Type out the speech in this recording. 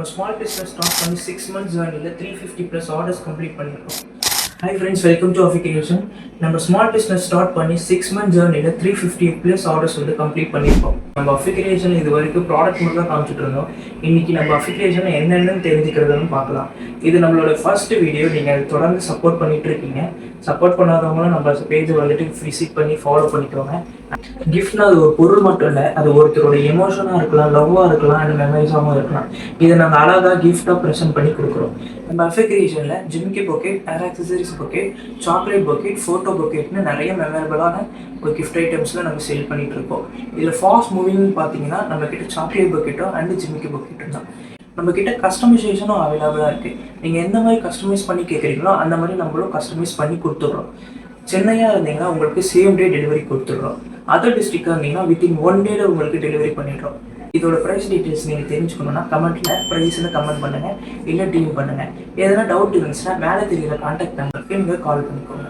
நம்ம small business start பண்ணி 6 months ஜர்னியில் 350 ப்ளஸ் ஆர்டர்ஸ் கம்ப்ளீட் பண்ணியிருக்கோம். ஹாய் ஃப்ரெண்ட்ஸ், வெல்கம் டு அஃபிகிரேஷன். நம்ம ஸ்மால் பிஸ்னஸ் ஸ்டார்ட் பண்ணி 6 months ஜர்னியில் 350 ப்ளஸ் ஆர்டர்ஸ் வந்து கம்ப்ளீட் பண்ணியிருக்கோம். நம்ம அஃபிகிரேஷன் இது வரைக்கும் ப்ராடக்ட் மட்டும் தான் காமிச்சிட்டு இருந்தோம். இன்னைக்கு நம்ம அஃபிகிரேஷன் என்னென்னு தெரிஞ்சுக்கிறதுன்னு பார்க்கலாம். இது நம்மளோட ஃபர்ஸ்ட் வீடியோ. நீங்கள் அது தொடர்ந்து சப்போர்ட் பண்ணிட்டு இருக்கீங்க. சப்போர்ட் பண்ணாதவங்களும் நம்ம பேஜை வந்துட்டு விசிட் பண்ணி ஃபாலோ பண்ணிக்கோங்க. கிஃப்ட்னா அது ஒரு பொருள் மட்டும் இல்லை, அது ஒருத்தரோட எமோஷனாக இருக்கலாம், லவ்வாக இருக்கலாம், அண்ட் மெமரிஸாகவும் இருக்கலாம். இதை நாங்கள் அழகாக கிஃப்டாக ப்ரெசென்ட் பண்ணி கொடுக்குறோம். நம்ம அஃபிகிரேஷனில் ஜிமிக்கி bouquet, hair accessories bouquet, chocolate bouquet, photo பொக்கெட்னு நிறைய மெமரபிளான ஒரு கிஃப்ட் ஐட்டம்ஸில் நம்ம சேல் பண்ணிகிட்டு இருக்கோம். இதில் ஃபாஸ்ட் மூவிங்னு பார்த்தீங்கன்னா நம்மக்கிட்ட சாக்லேட் பொக்கெட்டும் அண்ட் ஜிமிக்கி பொக்கெட்டும் தான். நம்மக்கிட்ட கஸ்டமைசேஷனும் அவைலபிளாக இருக்குது. நீங்கள் எந்த மாதிரி கஸ்டமைஸ் பண்ணி கேட்குறீங்களோ அந்த மாதிரி நம்மளும் கஸ்டமைஸ் பண்ணி கொடுத்துட்றோம். சென்னையாக இருந்தீங்கன்னா உங்களுக்கு சேம் டே டெலிவரி கொடுத்துட்றோம். அதர் டிஸ்ட்ரிக்டாக இருந்தீங்கன்னா வித்தின் 1 day உங்களுக்கு டெலிவரி பண்ணிடுறோம். இதோட ப்ரைஸ் டீட்டெயில்ஸ் நீங்கள் தெரிஞ்சுக்கணுன்னா கமெண்ட்டில் ப்ரைஸில் கமெண்ட் பண்ணுங்கள், இல்லை டிஎம் பண்ணுங்கள். எதனா டவுட் இருந்துச்சுன்னா மேலே தெரியுற கான்டாக்ட் நம்பருக்கு நீங்கள் கால் பண்ணிக்கோங்க.